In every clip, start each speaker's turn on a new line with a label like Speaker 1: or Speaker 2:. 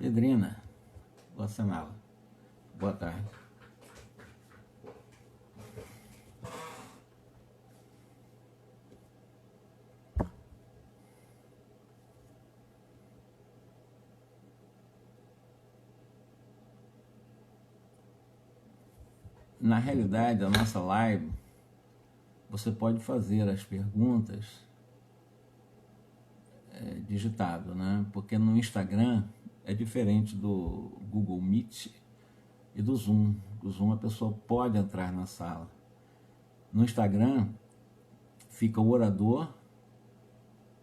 Speaker 1: Pedrina, Guatemala. Boa tarde. Na realidade, a nossa live, você pode fazer as perguntas digitado, né? Porque no Instagram é diferente do Google Meet e do Zoom. O Zoom a pessoa pode entrar na sala. No Instagram fica o orador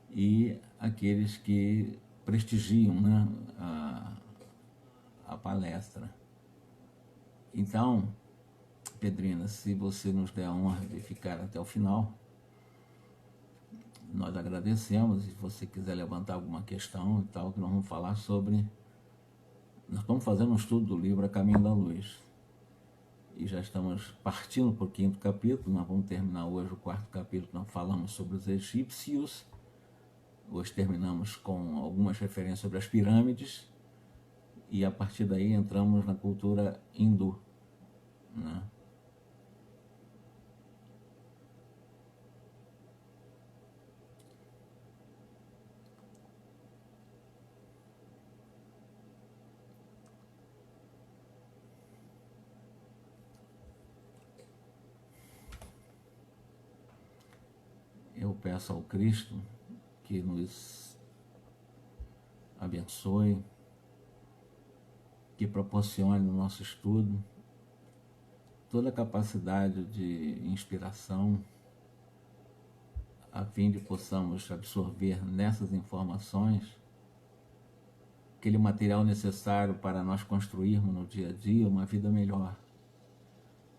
Speaker 1: e aqueles que prestigiam, né, a palestra. Então, Pedrina, se você nos der a honra de ficar até o final, nós agradecemos. E se você quiser levantar alguma questão e tal, que nós vamos falar sobre... Nós estamos fazendo um estudo do livro A Caminho da Luz. E já estamos partindo para o 5º capítulo. Nós vamos terminar hoje o 4º capítulo. Nós falamos sobre os egípcios. Hoje terminamos com algumas referências sobre as pirâmides. E a partir daí entramos na cultura hindu, né? Eu peço ao Cristo que nos abençoe, que proporcione no nosso estudo toda a capacidade de inspiração, a fim de possamos absorver nessas informações aquele material necessário para nós construirmos no dia a dia uma vida melhor,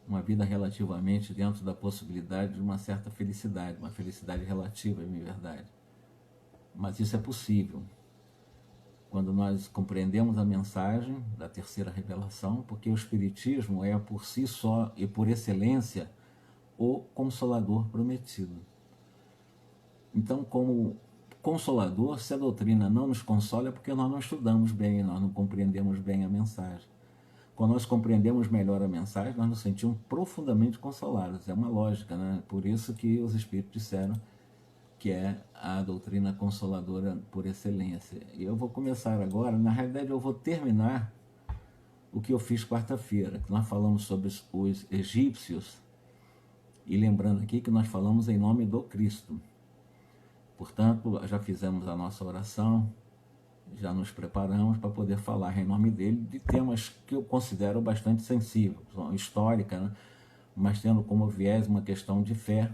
Speaker 1: uma vida relativamente dentro da possibilidade de uma certa felicidade, uma felicidade relativa, em verdade. Mas isso é possível quando nós compreendemos a mensagem da terceira revelação, porque o Espiritismo é por si só e por excelência o Consolador prometido. Então, como Consolador, se a doutrina não nos consola, é porque nós não estudamos bem, nós não compreendemos bem a mensagem. Quando nós compreendemos melhor a mensagem, nós nos sentimos profundamente consolados. É uma lógica, né? Por isso que os Espíritos disseram que é a doutrina consoladora por excelência. E eu vou começar agora, na realidade eu vou terminar o que eu fiz quarta-feira, que nós falamos sobre os egípcios, e lembrando aqui que nós falamos em nome do Cristo. Portanto, já fizemos a nossa oração, já nos preparamos para poder falar em nome dele de temas que eu considero bastante sensíveis, histórica, né? Mas tendo como viés uma questão de fé.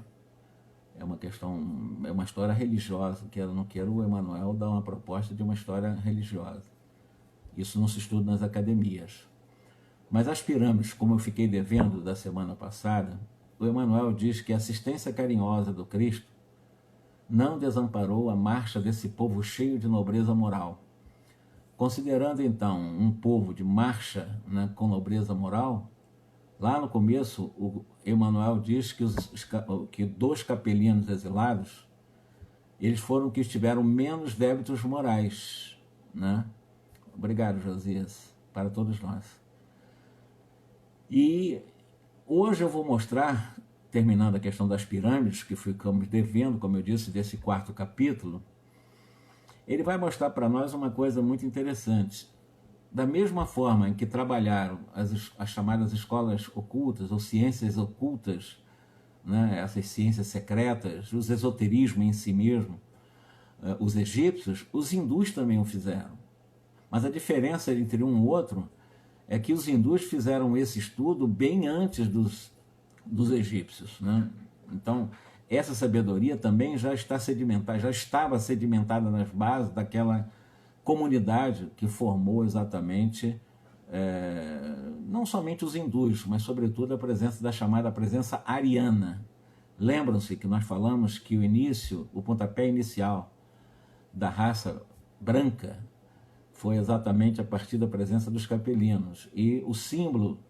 Speaker 1: É uma história religiosa, que eu não quero o Emmanuel dar uma proposta de uma história religiosa. Isso não se estuda nas academias. Mas as pirâmides, como eu fiquei devendo da semana passada, o Emmanuel diz que a assistência carinhosa do Cristo não desamparou a marcha desse povo cheio de nobreza moral. Considerando então um povo de marcha, né, com nobreza moral, lá no começo, o Emmanuel diz que 2 capelinos exilados, eles foram que tiveram menos débitos morais, né? Obrigado, Josias, para todos nós. E hoje eu vou mostrar, terminando a questão das pirâmides, que ficamos devendo, como eu disse, desse 4º capítulo, ele vai mostrar para nós uma coisa muito interessante. Da mesma forma em que trabalharam as chamadas escolas ocultas ou ciências ocultas, né, essas ciências secretas, os esoterismo em si mesmo, os egípcios, os hindus também o fizeram. Mas a diferença entre um e outro é que os hindus fizeram esse estudo bem antes dos egípcios, né? Então, essa sabedoria também já estava sedimentada nas bases daquela comunidade que formou exatamente, não somente os hindus, mas sobretudo a presença da chamada presença ariana. Lembram-se que nós falamos que o pontapé inicial da raça branca foi exatamente a partir da presença dos capelinos. E o símbolo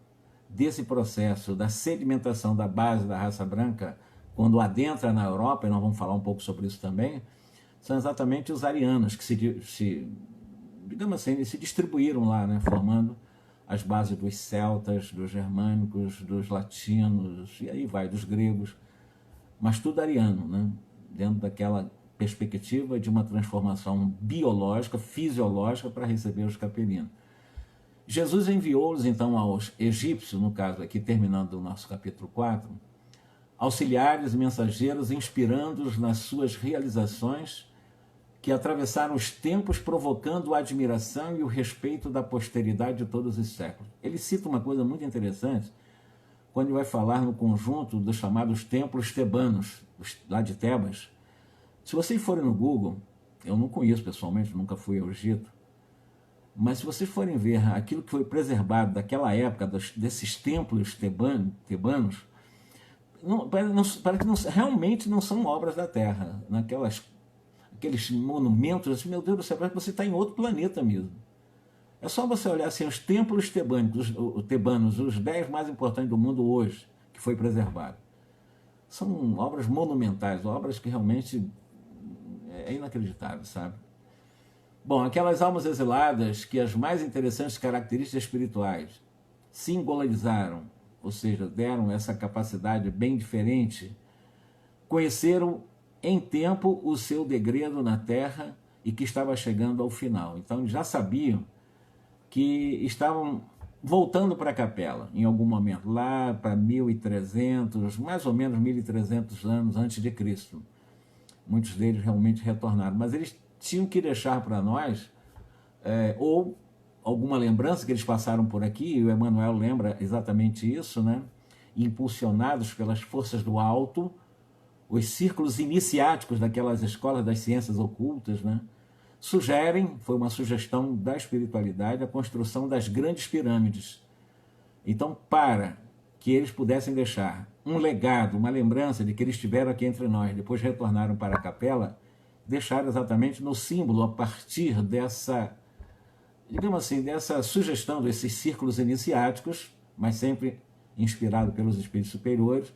Speaker 1: desse processo da sedimentação da base da raça branca, quando adentra na Europa, e nós vamos falar um pouco sobre isso também, são exatamente os arianos, que digamos assim, eles se distribuíram lá, né, formando as bases dos celtas, dos germânicos, dos latinos, e aí vai, dos gregos, mas tudo ariano, né, dentro daquela perspectiva de uma transformação biológica, fisiológica, para receber os capelinos. Jesus enviou-os então aos egípcios, no caso aqui terminando o nosso capítulo 4, auxiliares e mensageiros, inspirando-os nas suas realizações que atravessaram os tempos, provocando a admiração e o respeito da posteridade de todos os séculos. Ele cita uma coisa muito interessante quando ele vai falar no conjunto dos chamados templos tebanos, lá de Tebas. Se vocês forem no Google, eu não conheço pessoalmente, nunca fui ao Egito, mas se vocês forem ver aquilo que foi preservado daquela época, desses templos tebanos, parece que realmente não são obras da Terra, aqueles monumentos, assim, meu Deus do céu, parece que você está em outro planeta mesmo. É só você olhar assim, os templos tebanos, os 10 mais importantes do mundo hoje, que foi preservado. São obras monumentais, obras que realmente é inacreditável, sabe? Bom, aquelas almas exiladas que as mais interessantes características espirituais singularizaram, ou seja, deram essa capacidade bem diferente, conheceram em tempo o seu degredo na Terra e que estava chegando ao final. Então eles já sabiam que estavam voltando para a capela em algum momento, lá para 1300, mais ou menos 1300 anos antes de Cristo. Muitos deles realmente retornaram, mas eles tinham que deixar para nós ou alguma lembrança que eles passaram por aqui, e o Emmanuel lembra exatamente isso, né? Impulsionados pelas forças do alto, os círculos iniciáticos daquelas escolas das ciências ocultas, né, sugerem, foi uma sugestão da espiritualidade, a construção das grandes pirâmides. Então, para que eles pudessem deixar um legado, uma lembrança de que eles estiveram aqui entre nós, depois retornaram para a capela, deixaram exatamente no símbolo, a partir dessa, digamos assim, dessa sugestão desses círculos iniciáticos, mas sempre inspirado pelos espíritos superiores,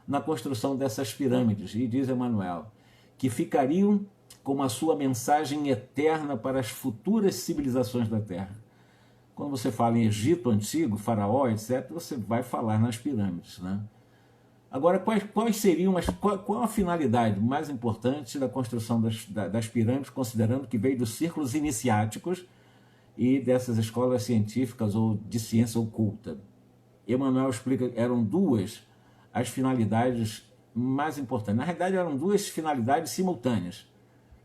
Speaker 1: na construção dessas pirâmides, e diz Emmanuel, que ficariam como a sua mensagem eterna para as futuras civilizações da Terra. Quando você fala em Egito Antigo, Faraó, etc., você vai falar nas pirâmides, né? Agora, quais seriam, qual a finalidade mais importante da construção das pirâmides, considerando que veio dos círculos iniciáticos e dessas escolas científicas ou de ciência oculta? Emmanuel explica que eram duas as finalidades mais importantes. Na realidade, eram duas finalidades simultâneas,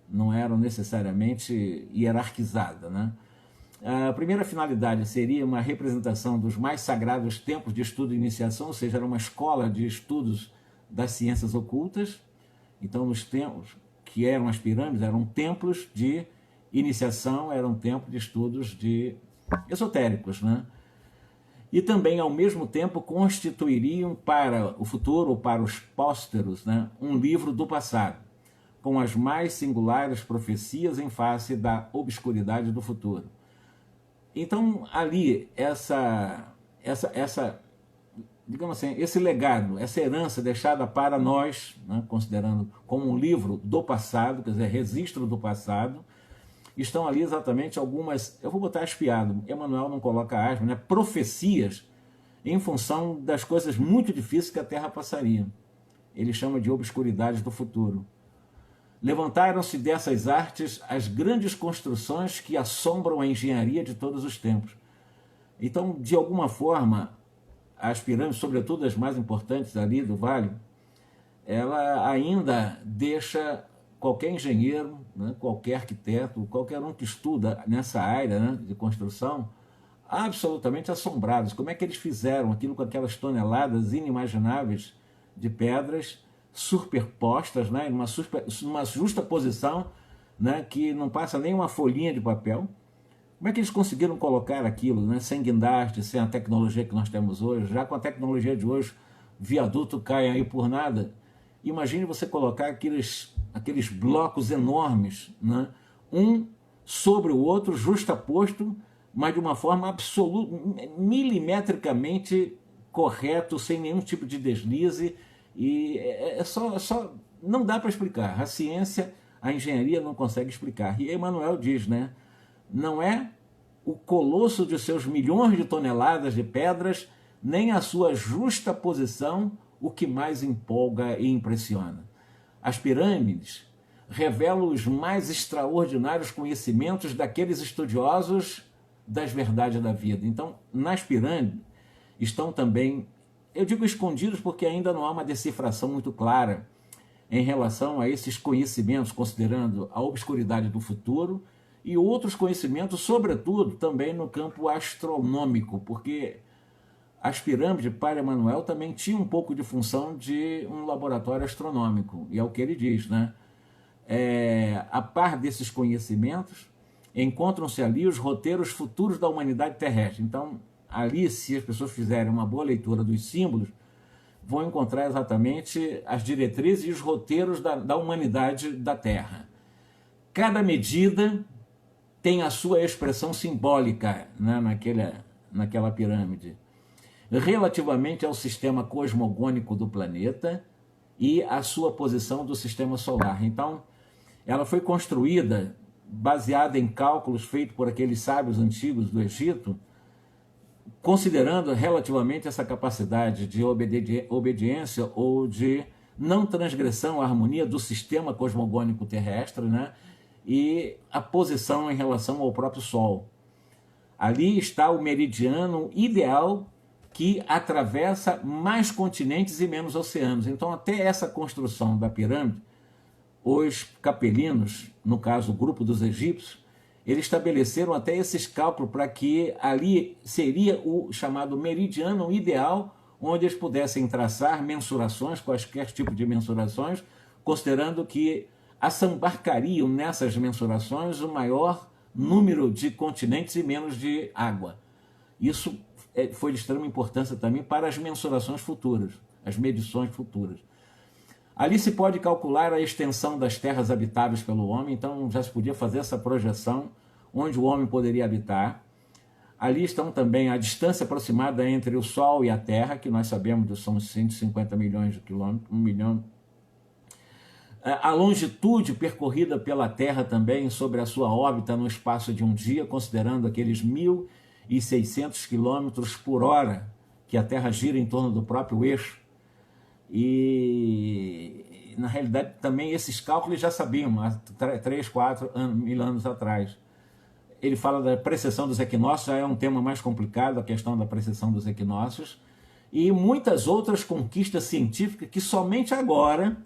Speaker 1: não eram necessariamente hierarquizadas, né? A primeira finalidade seria uma representação dos mais sagrados tempos de estudo e iniciação, ou seja, era uma escola de estudos das ciências ocultas. Então, os templos que eram as pirâmides eram templos de iniciação, eram templos de estudos esotéricos, né? E também, ao mesmo tempo, constituiriam para o futuro, ou para os pósteros, né, um livro do passado, com as mais singulares profecias em face da obscuridade do futuro. Então, ali, digamos assim, esse legado, essa herança deixada para nós, né, considerando como um livro do passado, quer dizer, registro do passado, estão ali exatamente algumas, eu vou botar espiado, Emmanuel não coloca aspas, né, profecias em função das coisas muito difíceis que a Terra passaria. Ele chama de obscuridades do futuro. Levantaram-se dessas artes as grandes construções que assombram a engenharia de todos os tempos. Então, de alguma forma, as pirâmides, sobretudo as mais importantes ali do Vale, ela ainda deixa qualquer engenheiro, né, qualquer arquiteto, qualquer um que estuda nessa área, né, de construção, absolutamente assombrados. Como é que eles fizeram aquilo com aquelas toneladas inimagináveis de pedras superpostas, né, numa justa posição, né, que não passa nem uma folhinha de papel? Como é que eles conseguiram colocar aquilo, né, sem guindaste, sem a tecnologia que nós temos hoje? Já com a tecnologia de hoje, viaduto cai aí por nada. Imagine você colocar aqueles blocos enormes, né, um sobre o outro, justaposto, mas de uma forma absoluta, milimetricamente correto, sem nenhum tipo de deslize. E não dá para explicar. A ciência, a engenharia não consegue explicar. E Emmanuel diz, né, não é o colosso de seus milhões de toneladas de pedras, nem a sua justa posição o que mais empolga e impressiona. As pirâmides revelam os mais extraordinários conhecimentos daqueles estudiosos das verdades da vida. Então, nas pirâmides estão também, eu digo escondidos porque ainda não há uma decifração muito clara em relação a esses conhecimentos, considerando a obscuridade do futuro e outros conhecimentos, sobretudo também no campo astronômico, porque as pirâmides de Padre Emanuel também tinham um pouco de função de um laboratório astronômico, e é o que ele diz, né? A par desses conhecimentos, encontram-se ali os roteiros futuros da humanidade terrestre. Então, ali, se as pessoas fizerem uma boa leitura dos símbolos, vão encontrar exatamente as diretrizes e os roteiros da humanidade da Terra. Cada medida tem a sua expressão simbólica, né, naquela pirâmide, relativamente ao sistema cosmogônico do planeta e a sua posição do sistema solar. Então, ela foi construída baseada em cálculos feitos por aqueles sábios antigos do Egito, considerando relativamente essa capacidade de obediência ou de não transgressão à harmonia do sistema cosmogônico terrestre, né? E a posição em relação ao próprio Sol. Ali está o meridiano ideal que atravessa mais continentes e menos oceanos. Então, até essa construção da pirâmide, os capelinos, no caso o grupo dos egípcios, eles estabeleceram até esses cálculos para que ali seria o chamado meridiano ideal, onde eles pudessem traçar mensurações, quaisquer tipo de mensurações, considerando que assambarcariam nessas mensurações o maior número de continentes e menos de água. Isso foi de extrema importância também para as mensurações futuras, as medições futuras. Ali se pode calcular a extensão das terras habitáveis pelo homem, então já se podia fazer essa projeção onde o homem poderia habitar. Ali estão também a distância aproximada entre o Sol e a Terra, que nós sabemos que são 150 milhões de quilômetros, 1 milhão. A longitude percorrida pela Terra também sobre a sua órbita no espaço de um dia, considerando aqueles 1.600 quilômetros por hora que a Terra gira em torno do próprio eixo. E, na realidade, também esses cálculos já sabiam há 3, 4 mil anos atrás. Ele fala da precessão dos equinócios, já é um tema mais complicado, a questão da precessão dos equinócios, e muitas outras conquistas científicas que somente agora,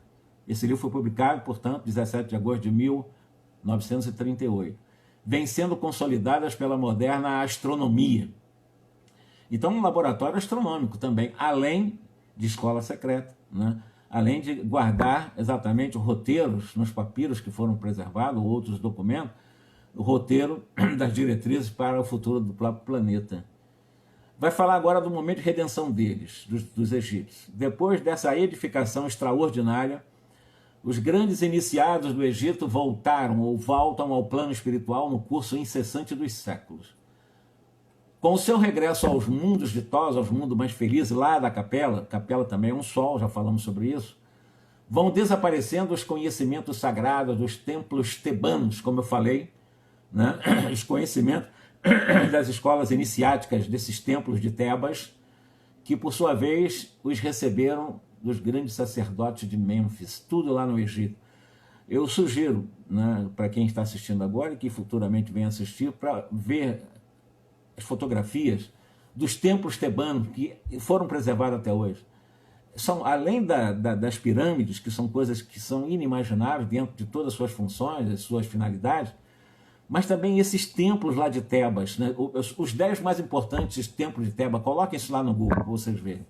Speaker 1: esse livro foi publicado, portanto, 17 de agosto de 1938, vêm sendo consolidadas pela moderna astronomia. Então, um laboratório astronômico também, além de escola secreta, né? Além de guardar exatamente os roteiros nos papiros que foram preservados, ou outros documentos, o roteiro das diretrizes para o futuro do próprio planeta. Vai falar agora do momento de redenção deles, dos egípcios. Depois dessa edificação extraordinária, os grandes iniciados do Egito voltaram ou voltam ao plano espiritual no curso incessante dos séculos. Com o seu regresso aos mundos ditosos, aos mundos mais felizes, lá da capela também é um sol, já falamos sobre isso, vão desaparecendo os conhecimentos sagrados dos templos tebanos, como eu falei, né? Os conhecimentos das escolas iniciáticas desses templos de Tebas, que por sua vez os receberam dos grandes sacerdotes de Mênfis, tudo lá no Egito. Eu sugiro, né, para quem está assistindo agora e que futuramente venha assistir, para ver as fotografias dos templos tebanos que foram preservados até hoje. São, além das pirâmides, que são coisas que são inimagináveis dentro de todas as suas funções, as suas finalidades, mas também esses templos lá de Tebas, né? Os 10 mais importantes templos de Tebas, coloquem isso lá no Google para vocês verem,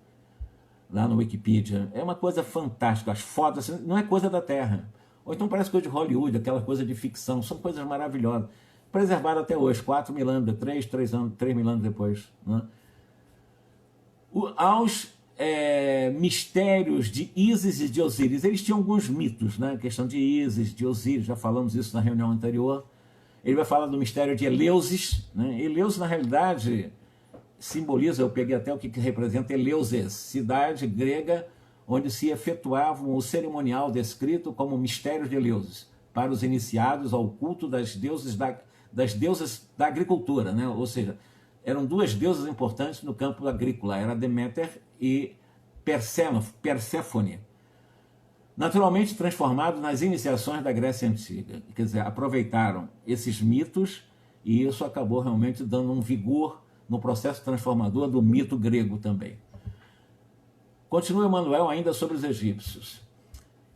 Speaker 1: lá no Wikipedia. É uma coisa fantástica, as fotos, não é coisa da Terra. Ou então parece coisa de Hollywood, aquela coisa de ficção, são coisas maravilhosas. Preservado até hoje, 4 mil anos, 3 mil anos depois. Né? Aos mistérios de Ísis e de Osíris, eles tinham alguns mitos, né? A questão de Ísis, de Osíris, já falamos isso na reunião anterior. Ele vai falar do mistério de Eleusis. Né? Eleusis, na realidade, simboliza, eu peguei até o que representa Eleusis, cidade grega onde se efetuava o cerimonial descrito como mistérios de Eleusis, para os iniciados ao culto das deuses das deusas da agricultura, né? Ou seja, eram duas deusas importantes no campo agrícola, era Deméter e Perséfone, naturalmente transformados nas iniciações da Grécia Antiga. Quer dizer, aproveitaram esses mitos e isso acabou realmente dando um vigor no processo transformador do mito grego também. Continua Emmanuel ainda sobre os egípcios.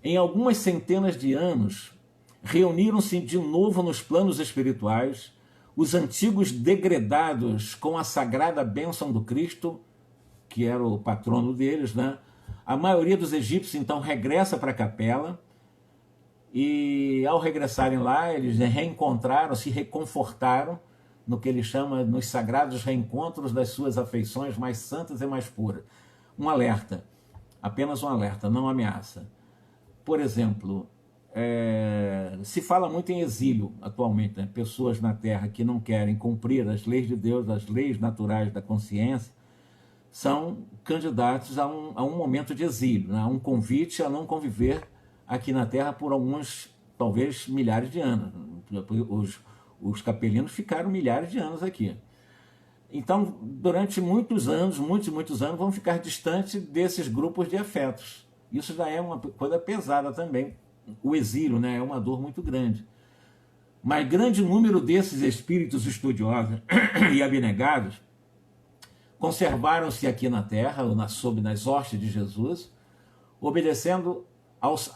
Speaker 1: Em algumas centenas de anos, reuniram-se de novo nos planos espirituais os antigos degredados com a sagrada bênção do Cristo, que era o patrono deles, né? A maioria dos egípcios, então, regressa para a capela e, ao regressarem lá, eles reencontraram, se reconfortaram no que ele chama nos sagrados reencontros das suas afeições mais santas e mais puras. Um alerta, apenas um alerta, não ameaça. Por exemplo, se fala muito em exílio atualmente, né? Pessoas na Terra que não querem cumprir as leis de Deus, as leis naturais da consciência, são candidatos a um momento de exílio, né? A um convite a não conviver aqui na Terra por alguns, talvez, milhares de anos. Os capelinos ficaram milhares de anos aqui. Então, durante muitos anos, muitos anos, vão ficar distante desses grupos de afetos. Isso já é uma coisa pesada também. O exílio, né, é uma dor muito grande. Mas grande número desses espíritos estudiosos e abnegados conservaram-se aqui na Terra, ou sob nas hostes de Jesus, obedecendo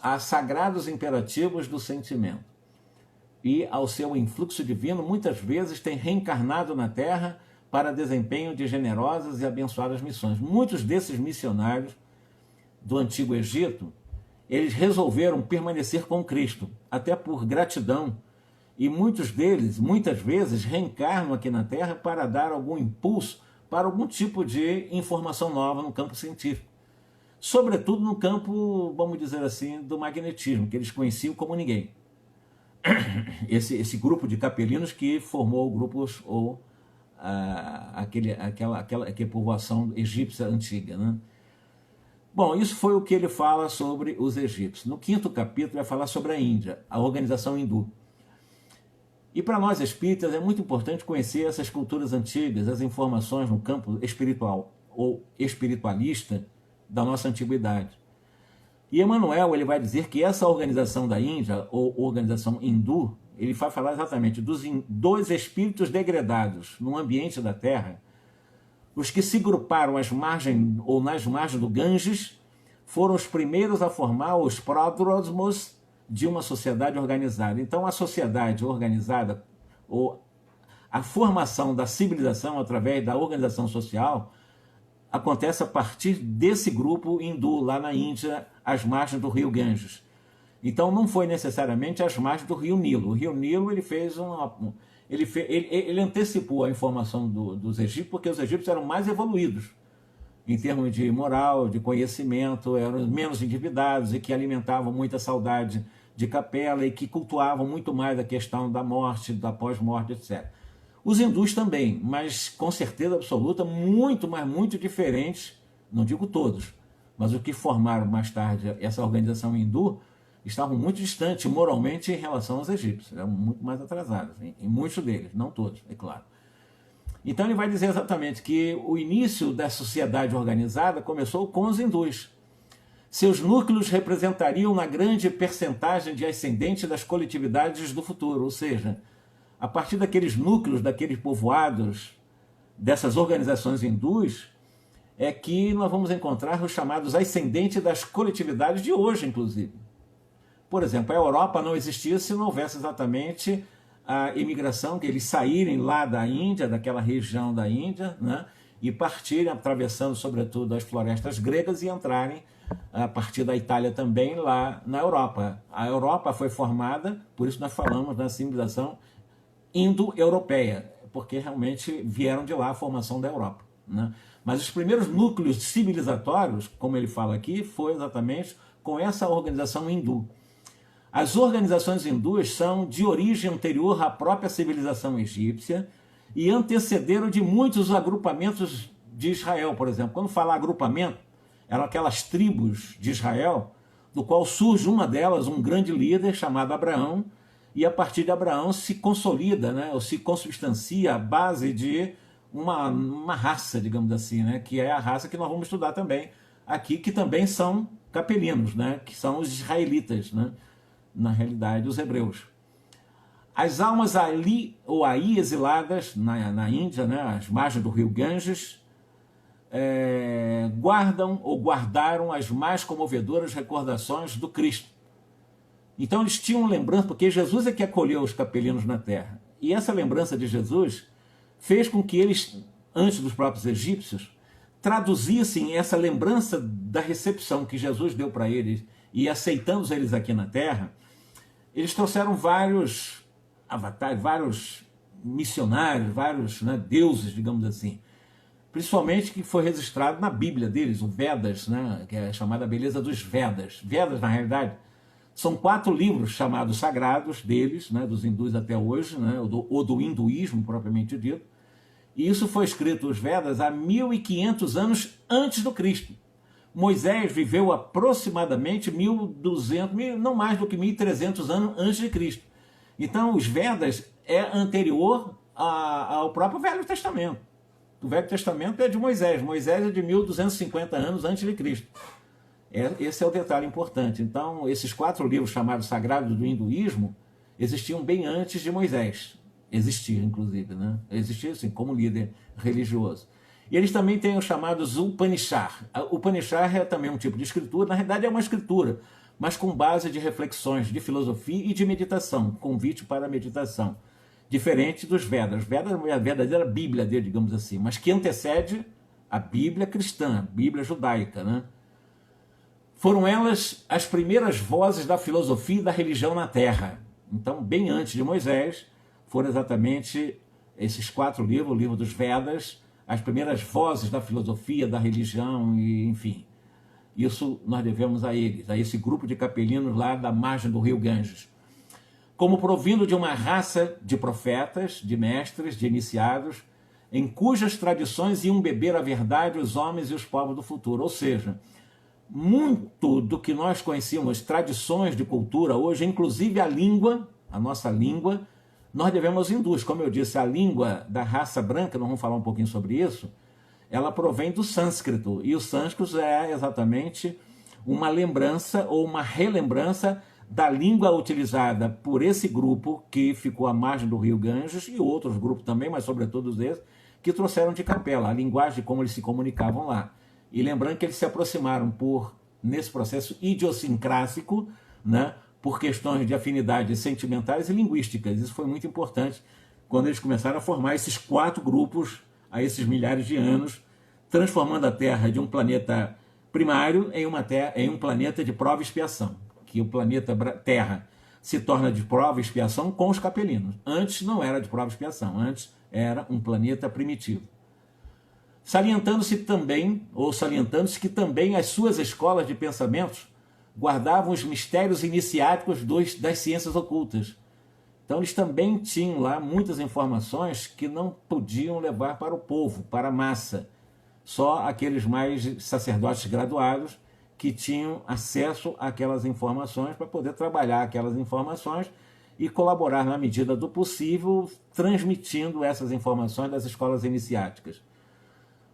Speaker 1: a sagrados imperativos do sentimento. E ao seu influxo divino, muitas vezes tem reencarnado na Terra para desempenho de generosas e abençoadas missões. Muitos desses missionários do Antigo Egito, eles resolveram permanecer com Cristo, até por gratidão, e muitos deles, muitas vezes, reencarnam aqui na Terra para dar algum impulso para algum tipo de informação nova no campo científico. Sobretudo no campo, vamos dizer assim, do magnetismo, que eles conheciam como ninguém. Esse grupo de capelinos que formou grupos ou aquela povoação egípcia antiga, né? Bom, isso foi o que ele fala sobre os egípcios. No 5º capítulo vai falar sobre a Índia, a organização hindu. E para nós espíritas é muito importante conhecer essas culturas antigas, as informações no campo espiritual ou espiritualista da nossa antiguidade. E Emmanuel ele vai dizer que essa organização da Índia, ou organização hindu, ele vai falar exatamente dos espíritos degradados no ambiente da Terra. Os que se gruparam às margens ou nas margens do Ganges foram os primeiros a formar os pródromos de uma sociedade organizada. Então, a sociedade organizada, ou a formação da civilização através da organização social, acontece a partir desse grupo hindu lá na Índia, às margens do rio Ganges. Então, não foi necessariamente às margens do rio Nilo. O rio Nilo ele antecipou a informação dos egípcios, porque os egípcios eram mais evoluídos em termos de moral, de conhecimento, eram menos endividados e que alimentavam muita saudade de capela e que cultuavam muito mais a questão da morte, da pós-morte, etc. Os hindus também, mas com certeza absoluta, muito, mas muito diferentes, não digo todos, mas os que formaram mais tarde essa organização hindu estavam muito distantes moralmente em relação aos egípcios, eram muito mais atrasados, em muitos deles, não todos, é claro. Então ele vai dizer exatamente que o início da sociedade organizada começou com os hindus. Seus núcleos representariam uma grande percentagem de ascendente das coletividades do futuro, ou seja, a partir daqueles núcleos, daqueles povoados, dessas organizações hindus, é que nós vamos encontrar os chamados ascendentes das coletividades de hoje, inclusive. Por exemplo, a Europa não existia se não houvesse exatamente a imigração, que eles saírem lá da Índia, daquela região da Índia, né, e partirem, atravessando sobretudo as florestas gregas e entrarem a partir da Itália também lá na Europa. A Europa foi formada, por isso nós falamos da civilização indo-europeia, porque realmente vieram de lá a formação da Europa, né? Mas os primeiros núcleos civilizatórios, como ele fala aqui, foi exatamente com essa organização hindu. As organizações hindus são de origem anterior à própria civilização egípcia e antecederam de muitos agrupamentos de Israel, por exemplo. Quando fala agrupamento, eram aquelas tribos de Israel, do qual surge uma delas, um grande líder chamado Abraão, e a partir de Abraão se consolida, né, ou se consubstancia a base de uma raça, digamos assim, né, que é a raça que nós vamos estudar também aqui, que também são capelinos, né, que são os israelitas, né, na realidade os hebreus. As almas ali ou aí exiladas na Índia, né, às margens do rio Ganges, guardam ou guardaram as mais comovedoras recordações do Cristo. Então eles tinham lembrança, porque Jesus é que acolheu os capelinos na terra. E essa lembrança de Jesus fez com que eles, antes dos próprios egípcios, traduzissem essa lembrança da recepção que Jesus deu para eles e aceitando eles aqui na terra. Eles trouxeram vários avatares, vários missionários, vários, né, deuses, digamos assim. Principalmente que foi registrado na Bíblia deles, o Vedas, né, que é chamada a beleza dos Vedas. Vedas, na realidade, são 4 livros chamados sagrados deles, né, dos hindus até hoje, né, ou do hinduísmo propriamente dito. E isso foi escrito, os Vedas, há 1.500 anos antes do Cristo. Moisés viveu aproximadamente 1.200, não mais do que 1.300 anos antes de Cristo. Então, os Vedas é anterior ao próprio Velho Testamento. O Velho Testamento é de Moisés. Moisés é de 1.250 anos antes de Cristo. Esse é o detalhe importante. Então, esses 4 livros chamados sagrados do hinduísmo existiam bem antes de Moisés. Existia, inclusive, né? Existia, assim, como líder religioso. E eles também têm os chamados Upanishad. O Upanishad é também um tipo de escritura, na realidade é uma escritura, mas com base de reflexões de filosofia e de meditação, convite para a meditação. Diferente dos Vedas. Vedas é a verdadeira Bíblia dele, digamos assim, mas que antecede a Bíblia cristã, a Bíblia judaica, né? Foram elas as primeiras vozes da filosofia e da religião na Terra. Então, bem antes de Moisés, foram exatamente esses 4 livros, o livro dos Vedas, as primeiras vozes da filosofia, da religião, e enfim. Isso nós devemos a eles, a esse grupo de capelinos lá da margem do rio Ganges. Como provindo de uma raça de profetas, de mestres, de iniciados, em cujas tradições iam beber a verdade os homens e os povos do futuro. Ou seja, muito do que nós conhecemos, tradições de cultura hoje, inclusive a língua, a nossa língua, nós devemos aos hindus. Como eu disse, a língua da raça branca, nós vamos falar um pouquinho sobre isso, ela provém do sânscrito, e o sânscrito é exatamente uma lembrança ou uma relembrança da língua utilizada por esse grupo que ficou à margem do rio Ganges e outros grupos também, mas sobretudo esses, que trouxeram de Capela, a linguagem de como eles se comunicavam lá. E lembrando que eles se aproximaram nesse processo idiosincrásico, né, por questões de afinidades sentimentais e linguísticas. Isso foi muito importante quando eles começaram a formar esses 4 grupos a esses milhares de anos, transformando a Terra de um planeta primário em um planeta de prova e expiação, que o planeta Terra se torna de prova e expiação com os capelinos. Antes não era de prova e expiação, antes era um planeta primitivo. Salientando-se que também as suas escolas de pensamentos guardavam os mistérios iniciáticos das ciências ocultas. Então eles também tinham lá muitas informações que não podiam levar para o povo, para a massa. Só aqueles mais sacerdotes graduados que tinham acesso àquelas informações para poder trabalhar aquelas informações e colaborar na medida do possível, transmitindo essas informações das escolas iniciáticas.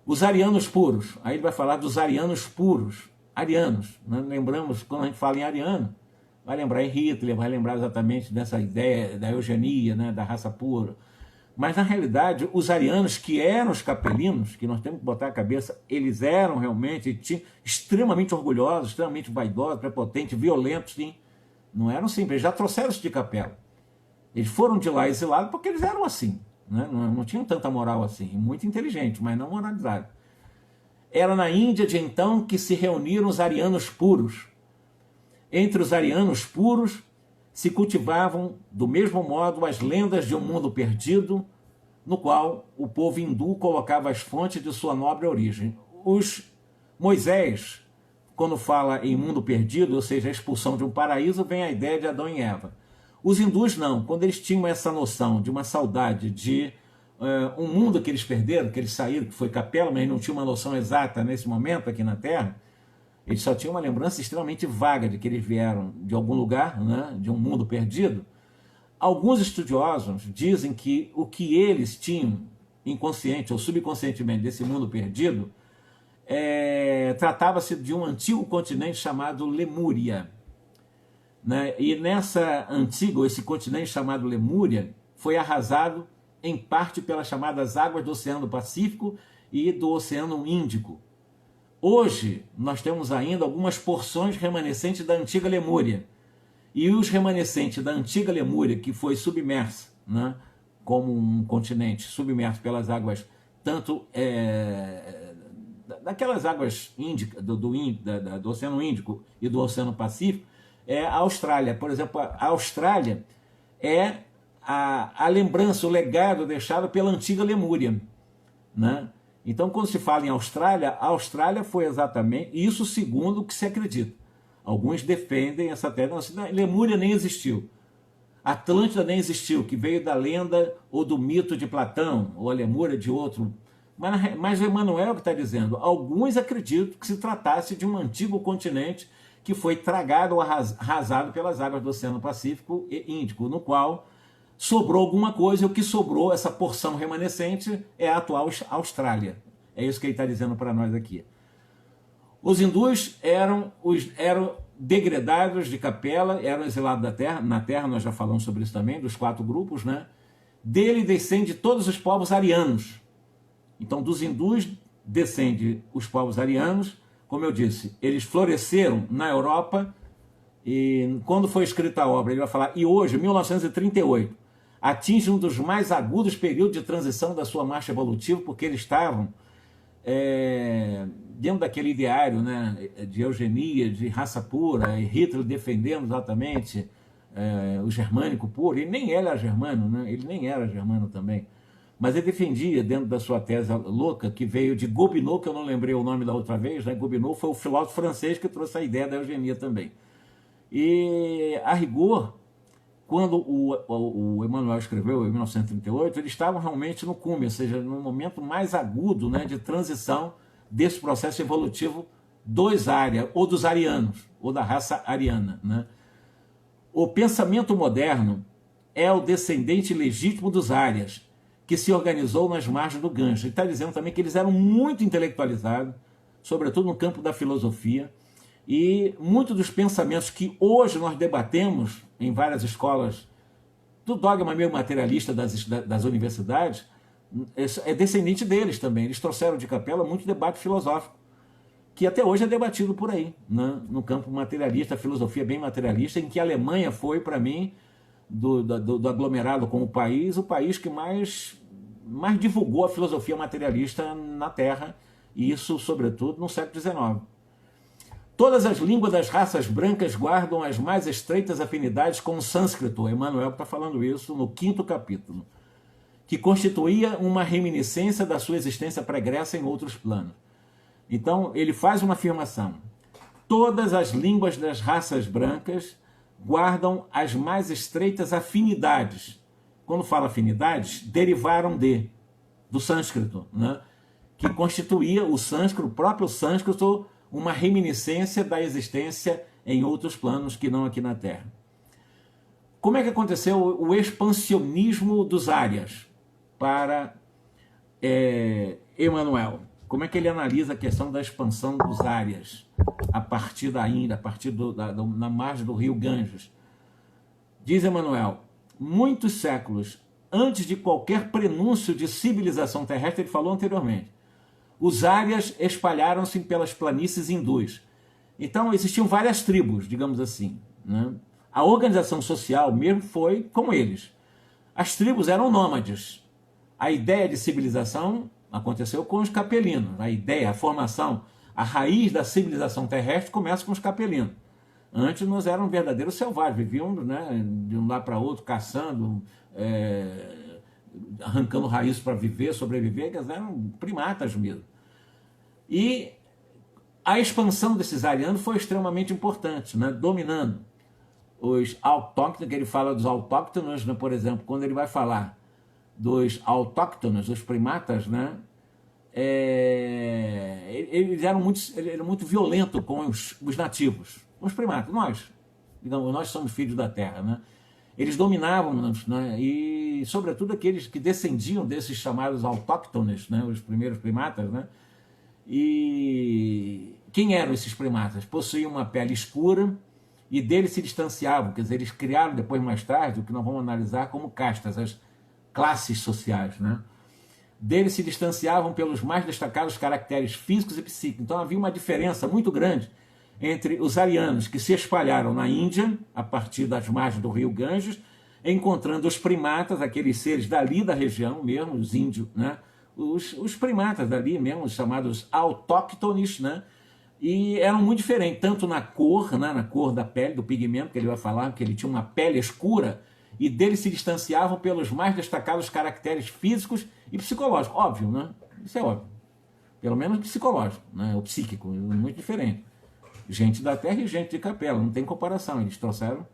Speaker 1: Os arianos puros, aí ele vai falar dos arianos puros, arianos, né? Lembramos, quando a gente fala em ariano, vai lembrar em Hitler, vai lembrar exatamente dessa ideia da eugenia, né? Da raça pura. Mas, na realidade, os arianos, que eram os capelinos, que nós temos que botar a cabeça, eles eram realmente extremamente orgulhosos, extremamente vaidosos, prepotentes, violentos, sim. Não eram simples, eles já trouxeram isso de Capela. Eles foram de lá exilados porque eles eram assim, né? Não tinham tanta moral assim, muito inteligentes, mas não moralizados. Era na Índia de então que se reuniram os arianos puros. Entre os arianos puros se cultivavam do mesmo modo as lendas de um mundo perdido, no qual o povo hindu colocava as fontes de sua nobre origem. Moisés, quando fala em mundo perdido, ou seja, a expulsão de um paraíso, vem a ideia de Adão e Eva. Os hindus não, quando eles tinham essa noção de uma saudade de um mundo que eles perderam, que eles saíram, que foi Capela, mas não tinha uma noção exata nesse momento aqui na Terra, eles só tinham uma lembrança extremamente vaga de que eles vieram de algum lugar, né, de um mundo perdido. alguns estudiosos dizem que o que eles tinham inconsciente ou subconscientemente desse mundo perdido tratava-se de um antigo continente chamado Lemúria, né? E esse continente chamado Lemúria foi arrasado em parte pelas chamadas águas do Oceano Pacífico e do Oceano Índico. Hoje, nós temos ainda algumas porções remanescentes da antiga Lemúria. E os remanescentes da antiga Lemúria, que foi submersa, né, como um continente submerso pelas águas, tanto daquelas águas do Oceano Índico e do Oceano Pacífico, é a Austrália. Por exemplo, a Austrália é a lembrança, o legado deixado pela antiga Lemúria, né? Então, quando se fala em Austrália, a Austrália foi exatamente isso, segundo o que se acredita. Alguns defendem essa tese. Não, Lemúria nem existiu. Atlântida nem existiu, que veio da lenda ou do mito de Platão, ou a Lemúria de outro. Mas o Emmanuel que está dizendo, alguns acreditam que se tratasse de um antigo continente que foi tragado ou arrasado pelas águas do Oceano Pacífico e Índico, no qual sobrou alguma coisa, e o que sobrou, essa porção remanescente, é a atual Austrália. É isso que ele está dizendo para nós aqui. Os hindus eram degredados de Capela, eram exilados da terra. Na terra, nós já falamos sobre isso também, dos 4 grupos, né? Dele descende todos os povos arianos. Então, dos hindus descende os povos arianos. Como eu disse, eles floresceram na Europa, e quando foi escrita a obra, ele vai falar, e hoje, 1938, atinge um dos mais agudos períodos de transição da sua marcha evolutiva, porque eles estavam dentro daquele ideário, né, de eugenia, de raça pura, e Hitler defendendo exatamente o germânico puro. Ele nem era germano, né? Ele nem era germano também, mas ele defendia, dentro da sua tese louca, que veio de Gobineau, que eu não lembrei o nome da outra vez, né? Gobineau foi o filósofo francês que trouxe a ideia da eugenia também. E, a rigor, quando o Emmanuel escreveu, em 1938, eles estavam realmente no cume, ou seja, no momento mais agudo, né, de transição desse processo evolutivo dos Ária, ou dos arianos, ou da raça ariana, né? O pensamento moderno é o descendente legítimo dos Árias, que se organizou nas margens do Ganges. Ele está dizendo também que eles eram muito intelectualizados, sobretudo no campo da filosofia, e muitos dos pensamentos que hoje nós debatemos em várias escolas do dogma meio materialista das universidades, é descendente deles também. Eles trouxeram de Capela muito debate filosófico, que até hoje é debatido por aí, né? No campo materialista, a filosofia bem materialista, em que a Alemanha foi, para mim, do aglomerado com o país que mais divulgou a filosofia materialista na Terra, e isso, sobretudo, no século XIX. Todas as línguas das raças brancas guardam as mais estreitas afinidades com o sânscrito. Emmanuel está falando isso no 5º capítulo, que constituía uma reminiscência da sua existência pregressa em outros planos. Então, ele faz uma afirmação. Todas as línguas das raças brancas guardam as mais estreitas afinidades. Quando fala afinidades, derivaram do sânscrito, né? Que constituía o sânscrito, o próprio sânscrito, uma reminiscência da existência em outros planos que não aqui na Terra. Como é que aconteceu o expansionismo dos Árias para Emmanuel? Como é que ele analisa a questão da expansão dos Árias a partir da Índia, a partir na margem do rio Ganges? Diz Emmanuel, muitos séculos antes de qualquer prenúncio de civilização terrestre, ele falou anteriormente, os Árias espalharam-se pelas planícies hindus. Então, existiam várias tribos, digamos assim, né? A organização social mesmo foi como eles. As tribos eram nômades. A ideia de civilização aconteceu com os capelinos. A ideia, a formação, a raiz da civilização terrestre começa com os capelinos. Antes nós éramos verdadeiros selvagens, vivíamos, né, de um lado para outro, caçando, arrancando raízes para viver, sobreviver, eles eram primatas mesmo. E a expansão desses arianos foi extremamente importante, né? Dominando os autóctonos, que ele fala dos autóctonos, né? Por exemplo, quando ele vai falar dos autóctonos, dos primatas, né? Ele era muito violento com os nativos, os primatas, nós somos filhos da terra, né? eles dominavam, né? E sobretudo aqueles que descendiam desses chamados autóctones, né? Os primeiros primatas, né? E quem eram esses primatas? Possuíam uma pele escura e deles se distanciavam, quer dizer, eles criaram depois, mais tarde, o que nós vamos analisar como castas, as classes sociais, né? Deles se distanciavam pelos mais destacados caracteres físicos e psíquicos. Então havia uma diferença muito grande entre os arianos, que se espalharam na Índia, a partir das margens do rio Ganges, encontrando os primatas, aqueles seres dali da região mesmo, os índios, né? Os primatas dali mesmo, os chamados autóctones, né? E eram muito diferentes, tanto na cor, né? Na cor da pele, do pigmento, que ele vai falar, que ele tinha uma pele escura, e deles se distanciavam pelos mais destacados caracteres físicos e psicológicos. Óbvio, né? Isso é óbvio. Pelo menos psicológico, né? O psíquico, muito diferente. Gente da Terra e gente de Capela, não tem comparação. Eles trouxeram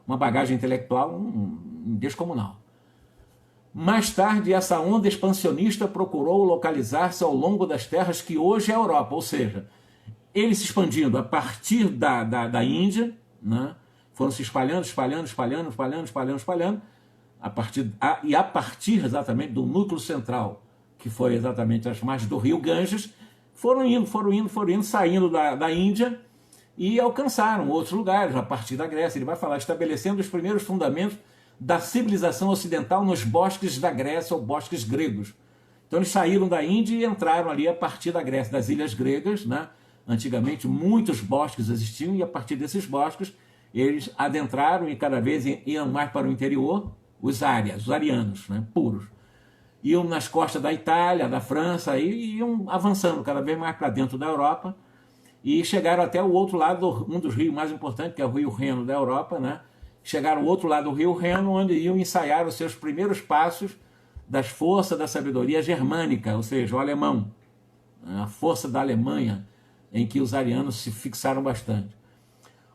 Speaker 1: uma bagagem intelectual descomunal. Mais tarde, essa onda expansionista procurou localizar-se ao longo das terras que hoje é a Europa, ou seja, eles se expandindo a partir da Índia, né? Foram se espalhando, a partir exatamente do núcleo central, que foi exatamente as margens do rio Ganges, foram indo, saindo da Índia e alcançaram outros lugares, a partir da Grécia. Ele vai falar, estabelecendo os primeiros fundamentos da civilização ocidental nos bosques da Grécia, ou bosques gregos. Então eles saíram da Índia e entraram ali a partir da Grécia, das ilhas gregas, né? Antigamente muitos bosques existiam, e a partir desses bosques eles adentraram e cada vez iam mais para o interior, os arianos, né? Puros. Iam nas costas da Itália, da França, e iam avançando cada vez mais para dentro da Europa, e chegaram até o outro lado, um dos rios mais importantes, que é o rio Reno da Europa, né? Chegaram ao outro lado do rio Reno, onde iam ensaiar os seus primeiros passos das forças da sabedoria germânica, ou seja, o alemão, a força da Alemanha, em que os arianos se fixaram bastante.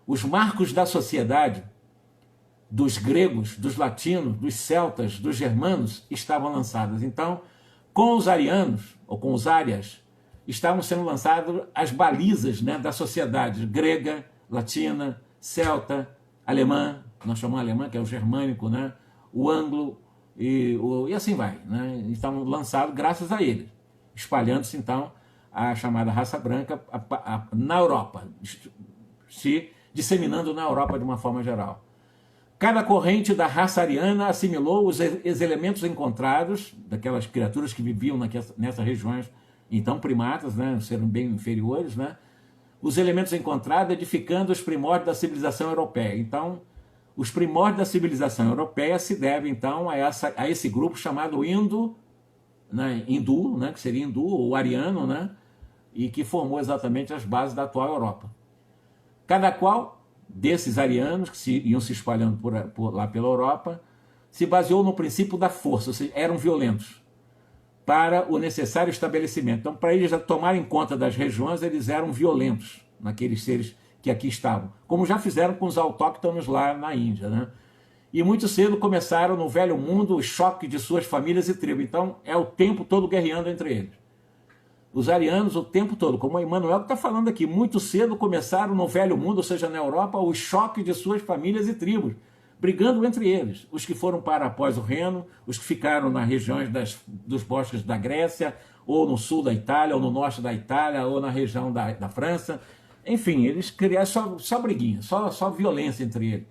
Speaker 1: Os marcos da sociedade dos gregos, dos latinos, dos celtas, dos germanos estavam lançados. Então, com os arianos, ou com os árias, estavam sendo lançadas as balizas, né, da sociedade grega, latina, celta, alemã, nós chamamos alemã, que é o germânico, né, o anglo, e assim vai, né? Estavam lançados graças a eles, espalhando-se então a chamada raça branca na Europa, se disseminando na Europa de uma forma geral. Cada corrente da raça ariana assimilou os elementos encontrados, daquelas criaturas que viviam nessas regiões, então primatas, né, serem bem inferiores, né, os elementos encontrados edificando os primórdios da civilização europeia. Então, os primórdios da civilização europeia se devem, então, a esse grupo chamado hindu, né, que seria hindu ou ariano, né, e que formou exatamente as bases da atual Europa. Cada qual desses arianos, que iam se espalhando lá pela Europa, se baseou no princípio da força, ou seja, eram violentos, para o necessário estabelecimento. Então, para eles tomarem conta das regiões, eles eram violentos, naqueles seres que aqui estavam, como já fizeram com os autóctonos lá na Índia, né? E muito cedo começaram no velho mundo o choque de suas famílias e tribos. Então, é o tempo todo guerreando entre eles. Os arianos, o tempo todo, como o Emmanuel está falando aqui, muito cedo começaram no velho mundo, ou seja, na Europa, o choque de suas famílias e tribos, brigando entre eles. Os que foram para após o Reno, os que ficaram nas regiões dos bosques da Grécia, ou no sul da Itália, ou no norte da Itália, ou na região da França. Enfim, eles criaram só briguinha, só violência entre eles.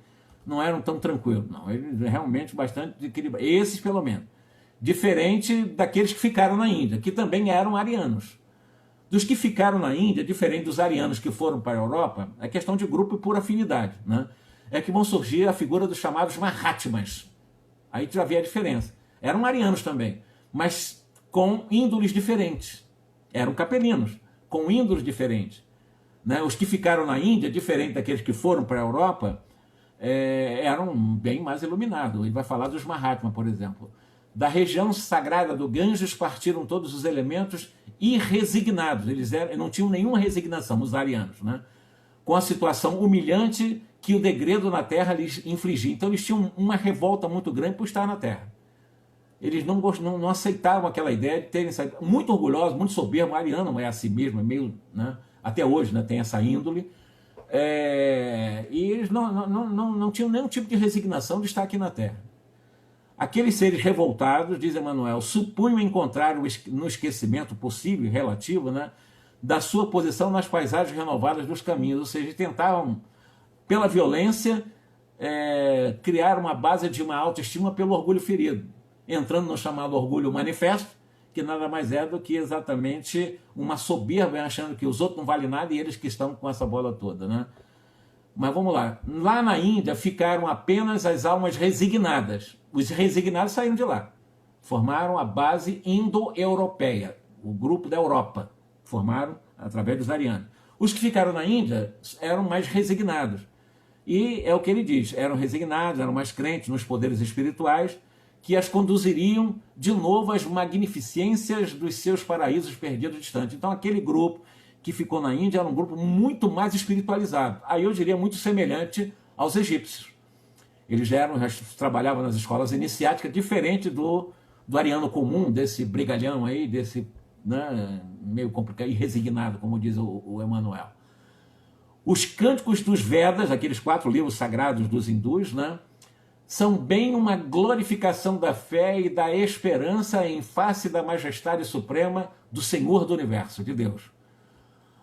Speaker 1: Não eram tão tranquilos, não. Eles realmente bastante equilibrados. Esses, pelo menos. Diferente daqueles que ficaram na Índia, que também eram arianos. Dos que ficaram na Índia, diferente dos arianos que foram para a Europa, é questão de grupo e por afinidade, né? É que vão surgir a figura dos chamados Mahatmas. Aí tu já vê a diferença. Eram arianos também, mas com índoles diferentes. Eram capelinos, com índoles diferentes. Né? Os que ficaram na Índia, diferente daqueles que foram para a Europa, eram bem mais iluminados. Ele vai falar dos Mahatmas, por exemplo. Da região sagrada do Ganges partiram todos os elementos irresignados. Eles não tinham nenhuma resignação, os arianos, né? Com a situação humilhante que o degredo na terra lhes infligia. Então eles tinham uma revolta muito grande por estar na terra. Eles não aceitavam aquela ideia de terem saído. Muito orgulhosos, muito soberbos. O ariano é assim mesmo, é meio, né? Até hoje, né, tem essa índole. E eles não tinham nenhum tipo de resignação de estar aqui na Terra. Aqueles seres revoltados, diz Emmanuel, supunham encontrar no esquecimento possível e relativo, né, da sua posição nas paisagens renovadas dos caminhos, ou seja, tentavam, pela violência, criar uma base de uma autoestima pelo orgulho ferido, entrando no chamado orgulho manifesto, que nada mais é do que exatamente uma soberba, achando que os outros não valem nada e eles que estão com essa bola toda, né? Mas vamos lá. Lá na Índia ficaram apenas as almas resignadas. Os resignados saíram de lá. Formaram a base indo-europeia, o grupo da Europa. Formaram através dos arianos. Os que ficaram na Índia eram mais resignados. E é o que ele diz, eram resignados, eram mais crentes nos poderes espirituais, que as conduziriam de novo às magnificências dos seus paraísos perdidos distantes. Então aquele grupo que ficou na Índia era um grupo muito mais espiritualizado. Aí eu diria muito semelhante aos egípcios. Eles já trabalhavam nas escolas iniciáticas, diferente do ariano comum, desse brigalhão aí, desse, né, meio complicado e resignado, como diz o Emmanuel. Os cânticos dos Vedas, aqueles 4 livros sagrados dos hindus, né, são bem uma glorificação da fé e da esperança em face da majestade suprema do Senhor do Universo, de Deus.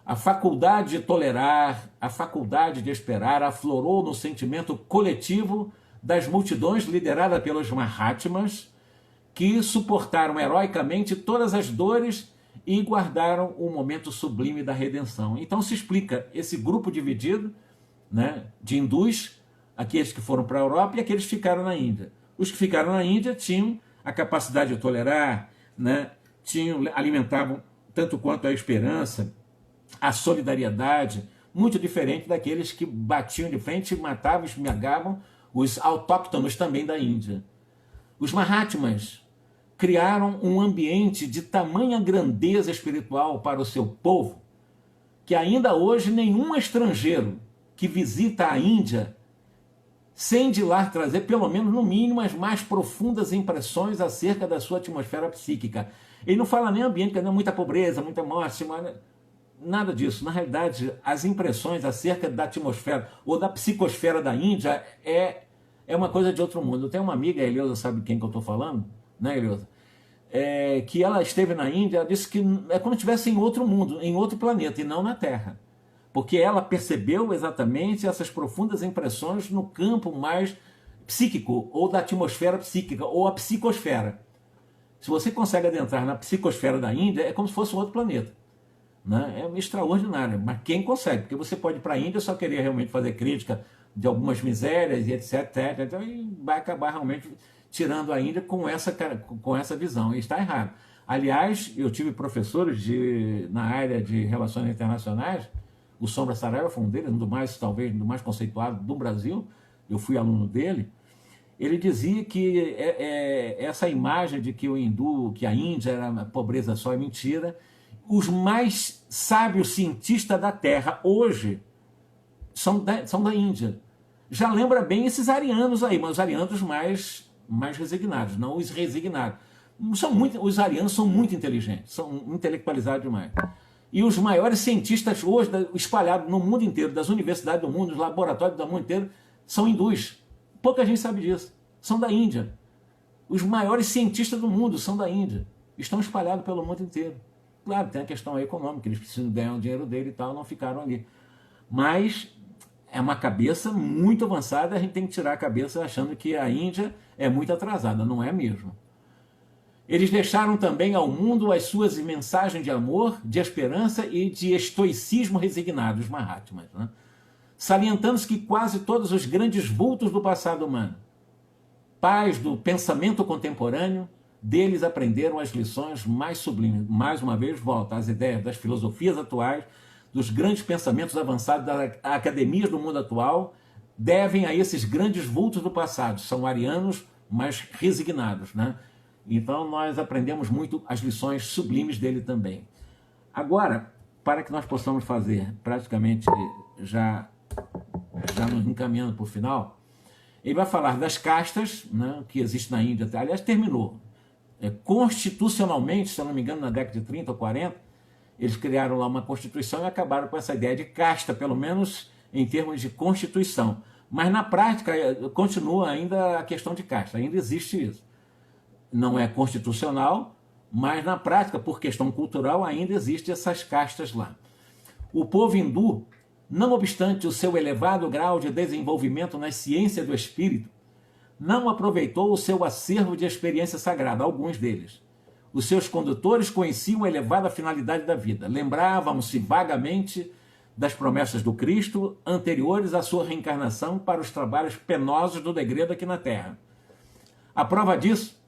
Speaker 1: A faculdade de tolerar, a faculdade de esperar aflorou no sentimento coletivo das multidões lideradas pelos Mahatmas, que suportaram heroicamente todas as dores e guardaram o momento sublime da redenção. Então se explica esse grupo dividido, né, de hindus, aqueles que foram para a Europa e aqueles que ficaram na Índia. Os que ficaram na Índia tinham a capacidade de tolerar, né, alimentavam tanto quanto a esperança, a solidariedade, muito diferente daqueles que batiam de frente, matavam, esmagavam os autóctonos também da Índia. Os Mahatmas criaram um ambiente de tamanha grandeza espiritual para o seu povo, que ainda hoje nenhum estrangeiro que visita a Índia sem de lá trazer, pelo menos no mínimo, as mais profundas impressões acerca da sua atmosfera psíquica. Ele não fala nem ambiente, que é muita pobreza, muita morte, nada disso. Na realidade, as impressões acerca da atmosfera ou da psicosfera da Índia é uma coisa de outro mundo. Eu tenho uma amiga, a Eleusa sabe quem que eu estou falando, né, Eleusa? Que ela esteve na Índia, ela disse que é como se estivesse em outro mundo, em outro planeta, e não na Terra. Porque ela percebeu exatamente essas profundas impressões no campo mais psíquico, ou da atmosfera psíquica, ou a psicosfera. Se você consegue adentrar na psicosfera da Índia, é como se fosse um outro planeta. Né? É extraordinário, mas quem consegue? Porque você pode ir para a Índia só querer realmente fazer crítica de algumas misérias e etc. Então, e vai acabar realmente tirando a Índia com essa visão. E está errado. Aliás, eu tive professores na área de relações internacionais. O Sombra Saraiva foi um deles, talvez um dos mais conceituados do Brasil. Eu fui aluno dele. Ele dizia que essa imagem de que o hindu, que a Índia era pobreza só, é mentira. Os mais sábios cientistas da Terra hoje são da Índia. Já lembra bem esses arianos aí, mas os arianos mais resignados, não os resignados. Os arianos são muito inteligentes, são intelectualizados demais. E os maiores cientistas hoje, espalhados no mundo inteiro, das universidades do mundo, dos laboratórios do mundo inteiro, são hindus. Pouca gente sabe disso. São da Índia. Os maiores cientistas do mundo são da Índia. Estão espalhados pelo mundo inteiro. Claro, tem a questão econômica, eles precisam ganhar o dinheiro dele e tal, não ficaram ali. Mas é uma cabeça muito avançada, a gente tem que tirar a cabeça achando que a Índia é muito atrasada. Não é mesmo. Eles deixaram também ao mundo as suas mensagens de amor, de esperança e de estoicismo resignado, os Mahatmas, né? Salientando-se que quase todos os grandes vultos do passado humano, pais do pensamento contemporâneo, deles aprenderam as lições mais sublimes. Mais uma vez, volta às ideias das filosofias atuais, dos grandes pensamentos avançados das academias do mundo atual, devem a esses grandes vultos do passado. São arianos, mas resignados, né? Então nós aprendemos muito as lições sublimes dele também. Agora, para que nós possamos fazer praticamente já nos encaminhando para o final, ele vai falar das castas, né, que existem na Índia. Aliás, terminou. Constitucionalmente, se eu não me engano, na década de 30 ou 40, eles criaram lá uma constituição e acabaram com essa ideia de casta, pelo menos em termos de constituição. Mas na prática continua ainda a questão de casta, ainda existe isso. Não é constitucional, mas na prática, por questão cultural, ainda existem essas castas lá. O povo hindu, não obstante o seu elevado grau de desenvolvimento na ciência do espírito, não aproveitou o seu acervo de experiência sagrada, alguns deles. Os seus condutores conheciam a elevada finalidade da vida, lembravam-se vagamente das promessas do Cristo anteriores à sua reencarnação para os trabalhos penosos do degredo aqui na Terra. A prova disso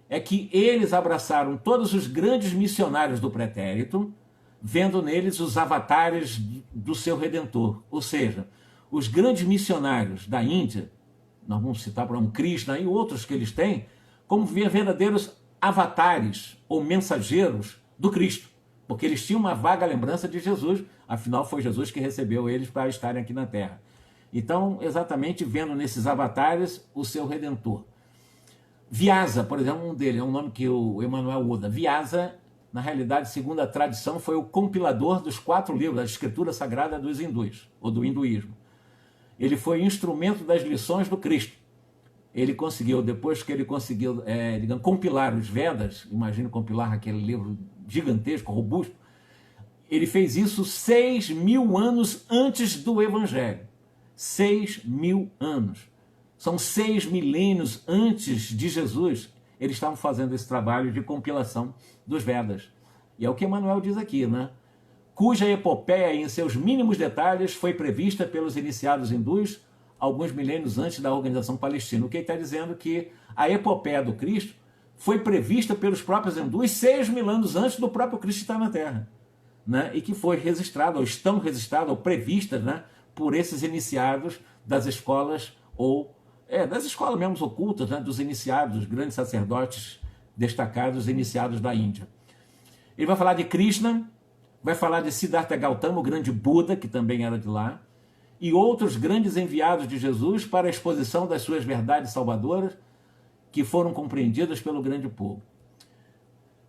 Speaker 1: é que eles abraçaram todos os grandes missionários do pretérito, vendo neles os avatares do seu Redentor. Ou seja, os grandes missionários da Índia, nós vamos citar para um Krishna e outros que eles têm, como verdadeiros avatares ou mensageiros do Cristo, porque eles tinham uma vaga lembrança de Jesus, afinal foi Jesus que recebeu eles para estarem aqui na Terra. Então, exatamente vendo nesses avatares o seu Redentor. Vyasa, por exemplo, um deles, é um nome que o Emmanuel usa. Vyasa, na realidade, segundo a tradição, foi o compilador dos 4 livros da escritura sagrada dos hindus, ou do hinduísmo. Ele foi instrumento das lições do Cristo. Ele conseguiu, depois que ele conseguiu digamos, compilar os Vedas, imagina compilar aquele livro gigantesco, robusto, ele fez isso 6.000 anos antes do Evangelho. 6.000 anos. São 6 milênios antes de Jesus, eles estavam fazendo esse trabalho de compilação dos Vedas. E é o que Emmanuel diz aqui, né? Cuja epopeia, em seus mínimos detalhes, foi prevista pelos iniciados hindus alguns milênios antes da organização palestina. O que ele está dizendo que a epopeia do Cristo foi prevista pelos próprios hindus 6.000 anos antes do próprio Cristo estar na Terra, né? E que foi registrada, ou estão registradas, ou previstas, né, por esses iniciados das escolas, ou das escolas mesmo ocultas, né, dos iniciados, dos grandes sacerdotes destacados, iniciados da Índia. Ele vai falar de Krishna, vai falar de Siddhartha Gautama, o grande Buda, que também era de lá, e outros grandes enviados de Jesus para a exposição das suas verdades salvadoras, que foram compreendidas pelo grande povo.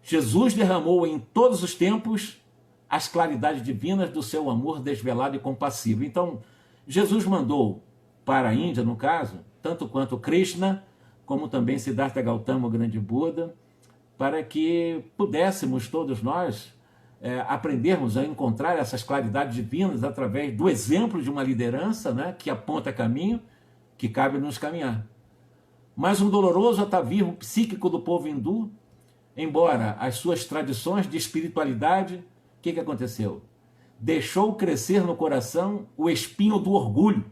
Speaker 1: Jesus derramou em todos os tempos as claridades divinas do seu amor desvelado e compassivo. Então, Jesus mandou para a Índia, no caso, tanto quanto Krishna, como também Siddhartha Gautama, o grande Buda, para que pudéssemos todos nós aprendermos a encontrar essas claridades divinas através do exemplo de uma liderança, né, que aponta caminho, que cabe nos caminhar. Mas um doloroso atavismo psíquico do povo hindu, embora as suas tradições de espiritualidade, o que aconteceu? Deixou crescer no coração o espinho do orgulho,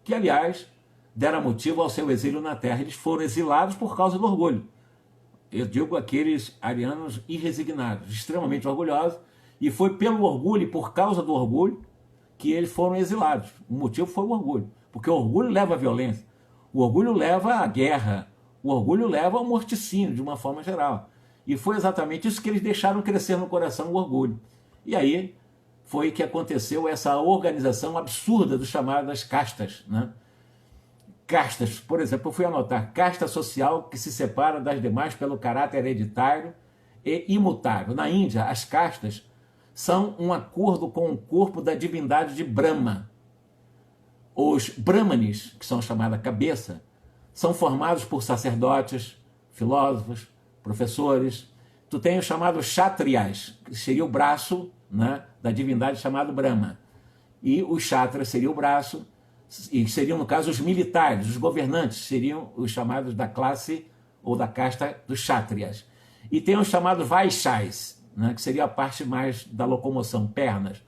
Speaker 1: que, aliás, dera motivo ao seu exílio na Terra. Eles foram exilados por causa do orgulho. Eu digo aqueles arianos irresignados, extremamente orgulhosos, e foi pelo orgulho e por causa do orgulho que eles foram exilados. O motivo foi o orgulho, porque o orgulho leva à violência, o orgulho leva à guerra, o orgulho leva ao morticínio, de uma forma geral. E foi exatamente isso que eles deixaram crescer no coração, o orgulho. E aí foi que aconteceu essa organização absurda dos chamadas castas, né? Castas, por exemplo, eu fui anotar, casta social que se separa das demais pelo caráter hereditário e imutável. Na Índia, as castas são um acordo com o corpo da divindade de Brahma. Os brahmanes, que são chamados cabeça, são formados por sacerdotes, filósofos, professores. Tu tem os chamados kshatriyas, que seria o braço, né, da divindade chamado Brahma. E os kshatras seria o braço, e seriam, no caso, os militares, os governantes, seriam os chamados da classe ou da casta dos kshatriyas. E tem os chamados vaishyas, né, que seria a parte mais da locomoção, pernas.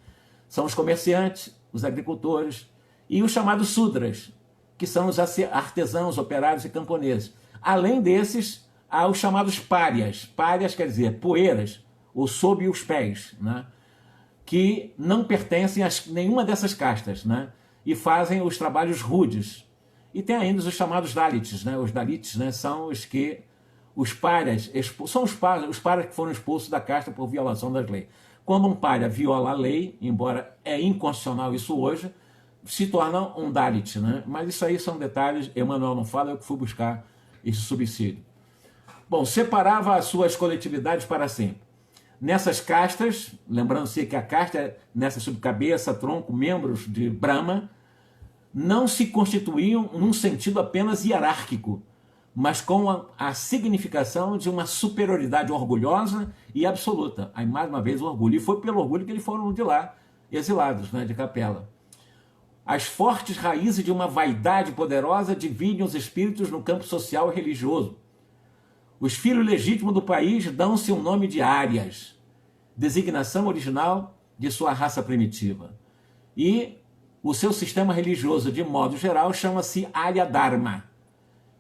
Speaker 1: São os comerciantes, os agricultores, e os chamados sudras, que são os artesãos, operários e camponeses. Além desses, há os chamados párias. Párias quer dizer poeiras, ou sob os pés, né, que não pertencem a nenhuma dessas castas, né, e fazem os trabalhos rudes. E tem ainda os chamados Dalits, né? Os Dalits, né, são os que os párias, são os párias que foram expulsos da casta por violação das leis. Quando um pária viola a lei, embora é inconstitucional isso hoje, se torna um Dalit, né? Mas isso aí são detalhes, Emmanuel não fala, eu que fui buscar esse subsídio. Bom, separava as suas coletividades para sempre. Nessas castas, lembrando-se que a casta é nessa subcabeça, tronco, membros de Brahma, não se constituíam num sentido apenas hierárquico, mas com a significação de uma superioridade orgulhosa e absoluta. Aí, mais uma vez, o orgulho. E foi pelo orgulho que eles foram de lá, exilados, né, de Capela. As fortes raízes de uma vaidade poderosa dividem os espíritos no campo social e religioso. Os filhos legítimos do país dão-se um nome de árias, designação original de sua raça primitiva. E o seu sistema religioso, de modo geral, chama-se Arya Dharma,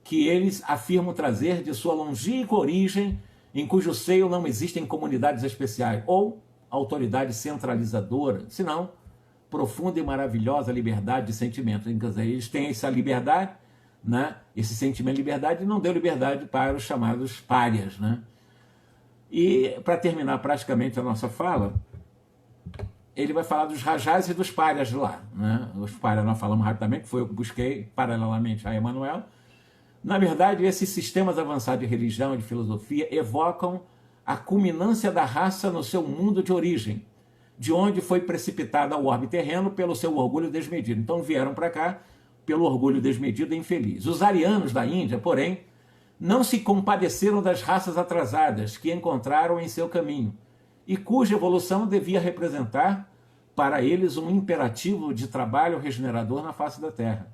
Speaker 1: que eles afirmam trazer de sua longínqua origem, em cujo seio não existem comunidades especiais ou autoridade centralizadora, senão profunda e maravilhosa liberdade de sentimento. Quer dizer, eles têm essa liberdade, né? Esse sentimento de liberdade não deu liberdade para os chamados párias, né? E, para terminar praticamente a nossa fala, ele vai falar dos rajás e dos párias de lá, né? Os párias nós falamos rapidamente, foi eu que busquei paralelamente a Emmanuel. Na verdade, esses sistemas avançados de religião e de filosofia evocam a culminância da raça no seu mundo de origem, de onde foi precipitada ao orbe terreno pelo seu orgulho desmedido. Então vieram para cá pelo orgulho desmedido e infeliz. Os arianos da Índia, porém, não se compadeceram das raças atrasadas que encontraram em seu caminho e cuja evolução devia representar para eles um imperativo de trabalho regenerador na face da Terra.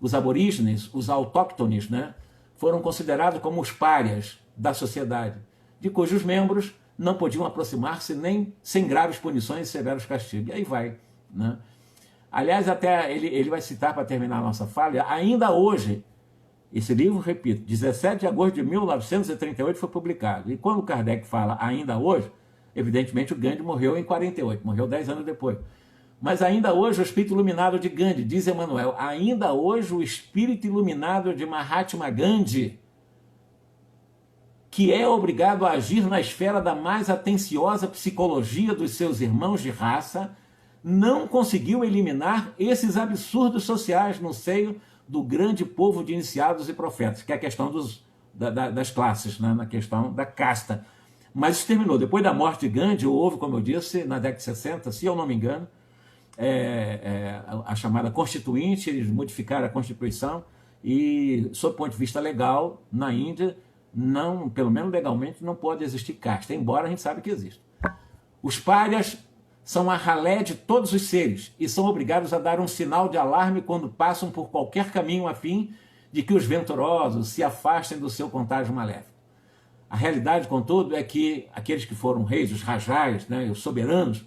Speaker 1: Os aborígenes, os autóctones, né, foram considerados como os párias da sociedade, de cujos membros não podiam aproximar-se nem sem graves punições e severos castigos. E aí vai, né? Aliás, até ele vai citar, para terminar a nossa fala, ainda hoje, esse livro, repito, 17 de agosto de 1938 foi publicado. E quando Kardec fala ainda hoje, evidentemente o Gandhi morreu em 48, morreu 10 anos depois. Mas ainda hoje o espírito iluminado de Gandhi, diz Emmanuel, ainda hoje o espírito iluminado de Mahatma Gandhi, que é obrigado a agir na esfera da mais atenciosa psicologia dos seus irmãos de raça, não conseguiu eliminar esses absurdos sociais no seio do grande povo de iniciados e profetas, que é a questão das classes, né? Na questão da casta. Mas isso terminou. Depois da morte de Gandhi, houve, como eu disse, na década de 60, se eu não me engano, a chamada Constituinte, eles modificaram a Constituição e, sob o ponto de vista legal, na Índia, não, pelo menos legalmente, não pode existir casta, embora a gente saiba que existe. Os párias são a ralé de todos os seres e são obrigados a dar um sinal de alarme quando passam por qualquer caminho a fim de que os venturosos se afastem do seu contágio maléfico. A realidade, contudo, é que aqueles que foram reis, os rajás, né, os soberanos,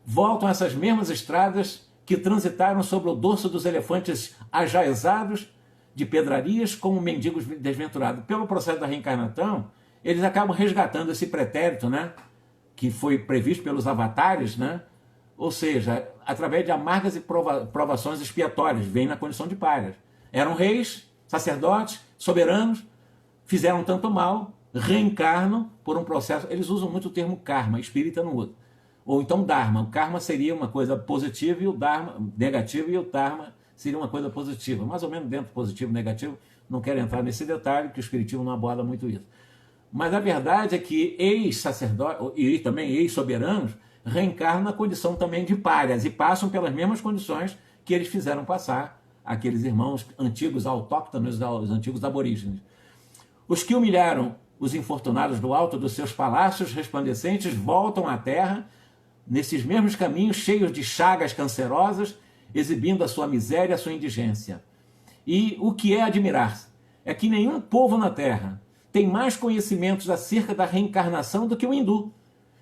Speaker 1: voltam a essas mesmas estradas que transitaram sobre o dorso dos elefantes ajaezados de pedrarias como mendigos desventurados. Pelo processo da reencarnação, eles acabam resgatando esse pretérito, né, que foi previsto pelos avatares, né, ou seja, através de amargas e provações expiatórias, vêm na condição de párias. Eram reis, sacerdotes, soberanos, fizeram tanto mal, reencarnam por um processo. Eles usam muito o termo karma, espírita não usa. Ou então dharma. O karma seria uma coisa positiva e o dharma negativa, e o dharma seria uma coisa positiva. Mais ou menos dentro positivo e negativo, não quero entrar nesse detalhe, que o espiritismo não aborda muito isso. Mas a verdade é que ex-sacerdotes e também ex-soberanos reencarnam na condição também de párias e passam pelas mesmas condições que eles fizeram passar aqueles irmãos antigos autóctonos, os antigos aborígenes. Os que humilharam os infortunados do alto dos seus palácios resplandecentes voltam à terra nesses mesmos caminhos cheios de chagas cancerosas, exibindo a sua miséria e a sua indigência. E o que é admirar-se é que nenhum povo na terra tem mais conhecimentos acerca da reencarnação do que o hindu,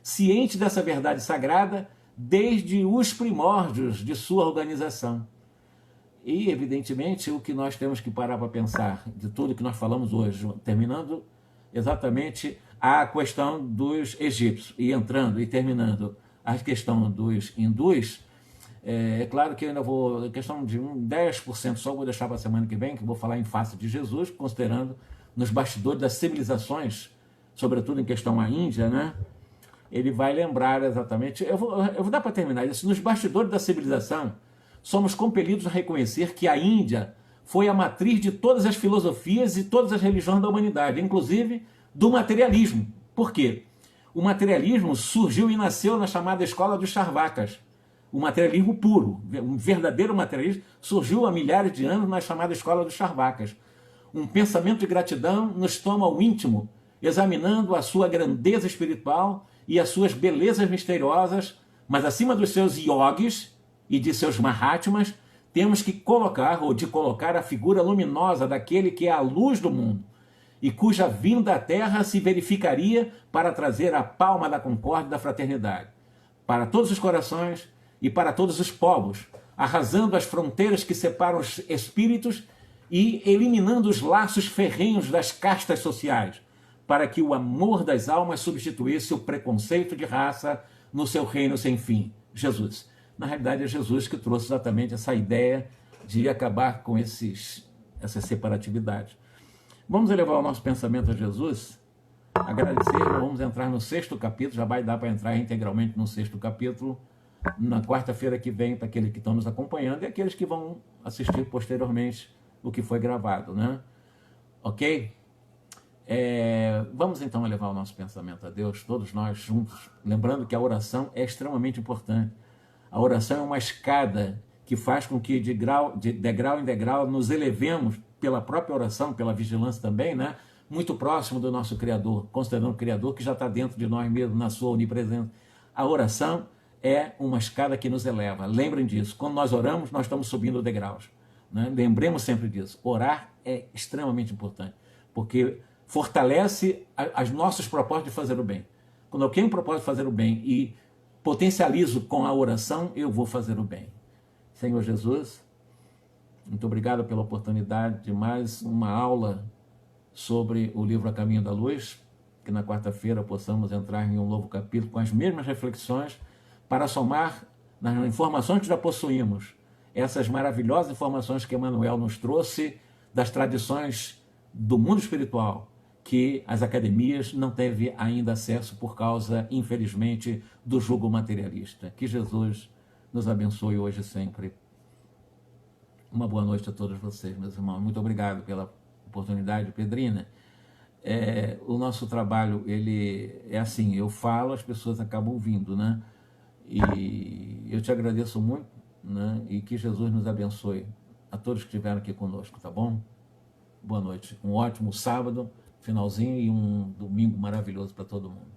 Speaker 1: ciente dessa verdade sagrada desde os primórdios de sua organização. E, evidentemente, o que nós temos que parar para pensar de tudo que nós falamos hoje, terminando exatamente a questão dos egípcios, e entrando e terminando a questão dos hindus, é claro que eu ainda vou, a questão de 10% só vou deixar para a semana que vem, que vou falar em face de Jesus, considerando nos bastidores das civilizações, sobretudo em questão à Índia, né? Ele vai lembrar exatamente, eu vou dar para terminar isso, nos bastidores da civilização, somos compelidos a reconhecer que a Índia foi a matriz de todas as filosofias e todas as religiões da humanidade, inclusive do materialismo. Por quê? O materialismo surgiu e nasceu na chamada escola dos Charvakas, O materialismo puro, um verdadeiro materialismo, surgiu há milhares de anos na chamada Escola dos Charvakas. Um pensamento de gratidão nos toma ao íntimo, examinando a sua grandeza espiritual e as suas belezas misteriosas, mas acima dos seus yogis e de seus mahatmas, temos que colocar, ou de colocar, a figura luminosa daquele que é a luz do mundo e cuja vinda à Terra se verificaria para trazer a palma da concórdia e da fraternidade para todos os corações e para todos os povos, arrasando as fronteiras que separam os espíritos e eliminando os laços ferrenhos das castas sociais, para que o amor das almas substituísse o preconceito de raça no seu reino sem fim. Jesus. Na realidade, é Jesus que trouxe exatamente essa ideia de acabar com essas separatividades. Vamos elevar o nosso pensamento a Jesus, agradecer, vamos entrar no 6º capítulo, já vai dar para entrar integralmente no 6º capítulo, na quarta-feira que vem, para aqueles que estão nos acompanhando e aqueles que vão assistir posteriormente o que foi gravado, né? Ok? Vamos então elevar o nosso pensamento a Deus, todos nós juntos, lembrando que a oração é extremamente importante. A oração é uma escada que faz com que de degrau em degrau nos elevemos pela própria oração, pela vigilância também, né? Muito próximo do nosso Criador, considerando o Criador que já está dentro de nós mesmos, na sua onipresença. A oração é uma escada que nos eleva. Lembrem disso. Quando nós oramos, nós estamos subindo degraus, né? Lembremos sempre disso. Orar é extremamente importante, porque fortalece os nossos propósitos de fazer o bem. Quando eu tenho um propósito de fazer o bem e potencializo com a oração, eu vou fazer o bem. Senhor Jesus, muito obrigado pela oportunidade de mais uma aula sobre o livro A Caminho da Luz, que na quarta-feira possamos entrar em um novo capítulo com as mesmas reflexões para somar nas informações que já possuímos, essas maravilhosas informações que Emmanuel nos trouxe das tradições do mundo espiritual, que as academias não teve ainda acesso por causa, infelizmente, do jugo materialista. Que Jesus nos abençoe hoje e sempre. Uma boa noite a todos vocês, meus irmãos. Muito obrigado pela oportunidade, Pedrina. O nosso trabalho, ele é assim, eu falo, as pessoas acabam ouvindo, né? E eu te agradeço muito, né? E que Jesus nos abençoe a todos que estiveram aqui conosco, tá bom? Boa noite. Um ótimo sábado, finalzinho, e um domingo maravilhoso para todo mundo.